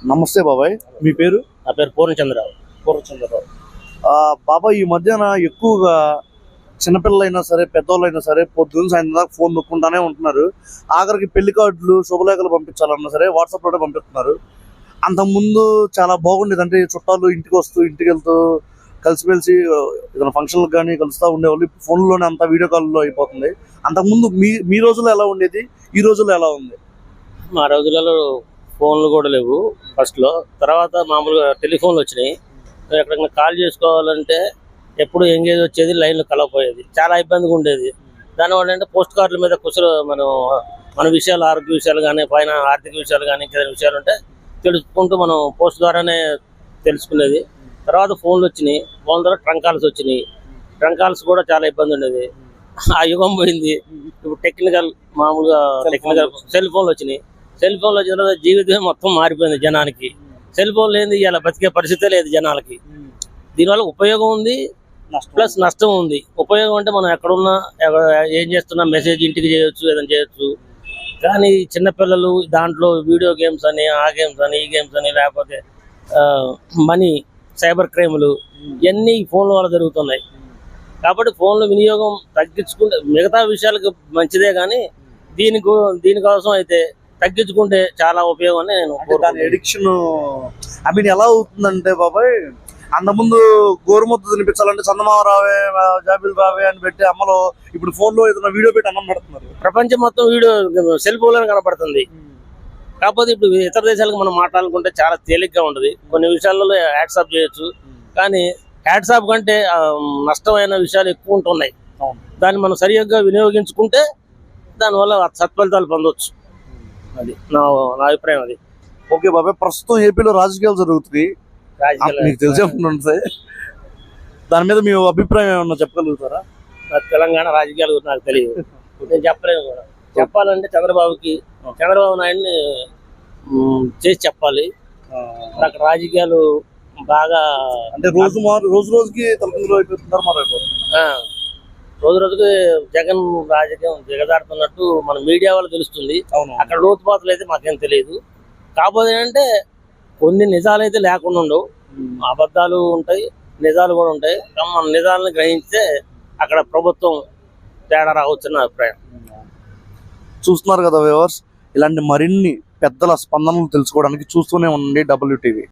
నమస్తే బాబాయ్, మీ పేరు? నా పేరు పూర్ణచంద్రరావు. బాబాయ్, ఈ మధ్యన ఎక్కువగా చిన్నపిల్లలైనా సరే పెద్దవాళ్ళైనా సరే పొద్దున్న సాయంత్రం దాకా ఫోన్ నొక్కుంటానే ఉంటున్నారు. ఆఖరికి పెళ్లి కార్డులు శుభలేఖలు పంపించాలన్నా సరే వాట్సాప్లోనే పంపిస్తున్నారు. అంతకుముందు చాలా బాగుండేది. అంటే చుట్టాలు ఇంటికి వస్తూ ఇంటికి వెళ్తూ కలిసిమెలిసి ఏదైనా ఫంక్షన్లకు కానీ కలుస్తూ ఉండేవాళ్ళు. ఇప్పుడు ఫోన్లోనే అంతా వీడియో కాల్లో అయిపోతుంది. అంతకుముందు మీ రోజుల్లో ఎలా ఉండేది, ఈ రోజుల్లో ఎలా ఉంది? మా రోజులలో ఫోన్లు కూడా లేవు ఫస్ట్లో. తర్వాత మామూలుగా టెలిఫోన్లు వచ్చినాయి. ఎక్కడికైనా కాల్ చేసుకోవాలంటే ఎప్పుడు ఎంగేజ్ వచ్చేది, లైన్లు కలవపోయేది, చాలా ఇబ్బందిగా ఉండేది. దానివల్ల అంటే పోస్ట్ కార్డుల మీద మన విషయాలు, ఆరోగ్య విషయాలు కానీ పైన ఆర్థిక విషయాలు కానీ ఇంకేదైనా విషయాలు ఉంటే తెలుసుకుంటూ మనం పోస్ట్ ద్వారానే తెలుసుకునేది. తర్వాత ఫోన్లు వచ్చినాయి. ఫోన్ ద్వారా ట్రంక్ కాల్స్ వచ్చినాయి. ట్రంక్ కాల్స్ కూడా చాలా ఇబ్బంది ఉండేది. ఆ యుగం పోయింది. ఇప్పుడు మామూలుగా టెక్నికల్ సెల్ ఫోన్లు వచ్చినాయి. సెల్ ఫోన్లు వచ్చిన తర్వాత జీవితం మొత్తం మారిపోయింది జనానికి. సెల్ ఫోన్ లేని ఇలా బతికే పరిస్థితే లేదు జనాలకి. దీనివల్ల ఉపయోగం ఉంది, ప్లస్ నష్టం ఉంది. ఉపయోగం అంటే మనం ఎక్కడున్నా ఏం చేస్తున్నా మెసేజ్ ఇంటికి చేయొచ్చు, ఏదైనా చేయొచ్చు. కానీ చిన్నపిల్లలు దాంట్లో వీడియో గేమ్స్ అని, ఆ గేమ్స్ అని, ఈ గేమ్స్ అని, లేకపోతే మనీ, సైబర్ క్రైములు ఇవన్నీ ఫోన్ల వల్ల జరుగుతున్నాయి. కాబట్టి ఫోన్ల వినియోగం తగ్గించుకుంటే మిగతా విషయాలకు మంచిదే, కానీ దీనికోసం అయితే తగ్గించుకుంటే చాలా ఉపయోగం అని నేను. దాని ఎడిక్షన్ ఎలా అవుతుందంటే బాబాయ్, అంతకుముందు గోరుముద్ద తినిపించాలంటే చందమామ రావే జాబిల్ రావే అని పెట్టి అమ్మలో, ఇప్పుడు ఫోన్ లో ఏదైనా వీడియో పెట్టి అన్నం పెడుతున్నారు. ప్రపంచం మొత్తం వీడియో సెల్ ఫోన్ కనపడుతుంది. కాకపోతే ఇప్పుడు ఇతర దేశాలకు మనం మాట్లాడుకుంటే చాలా తేలిగ్గా ఉంటుంది. కొన్ని విషయాలలో యాడ్సాప్ చేయొచ్చు, కానీ యాడ్సాప్ కంటే నష్టమైన విషయాలు ఎక్కువ ఉంటున్నాయి. దాన్ని మనం సరిగ్గా వినియోగించుకుంటే దానివల్ల సత్ఫలితాలు పొందవచ్చు. అది నా అభిప్రాయం. అది ఓకే బాబాయ్, ప్రస్తుతం ఏపీలో రాజకీయాలు జరుగుతున్నాయి, మీకు తెలిసే ఉంటాయి. దాని మీద మీ అభిప్రాయం ఏమన్నా చెప్పగలుగుతారా? తెలంగాణ రాజకీయాలు నాకు తెలియదు, నేను చెప్పలేను కూడా. చెప్పాలంటే చంద్రబాబు నాయుడిని చేసి చెప్పాలి. అక్కడ రాజకీయాలు బాగా అంటే రోజు రోజుకి రోజు రోజుకి జగన్ రాజకీయం దిగజారుతున్నట్టు మన మీడియా వాళ్ళు తెలుస్తుంది. అక్కడ లోతుపాతులు అయితే మాకేం తెలియదు. కాకపోతే అంటే కొన్ని నిజాలు అయితే లేకుండా ఉండవు, అబద్ధాలు ఉంటాయి, నిజాలు కూడా ఉంటాయి. మన నిజాలను గ్రహించితే అక్కడ ప్రభుత్వం తేడా రావచ్చు నా అభిప్రాయం. చూస్తున్నారు కదా వ్యూవర్స్, ఇలాంటి మరిన్ని పెద్దల స్పందనలు తెలుసుకోవడానికి చూస్తూనే ఉండండి WTV.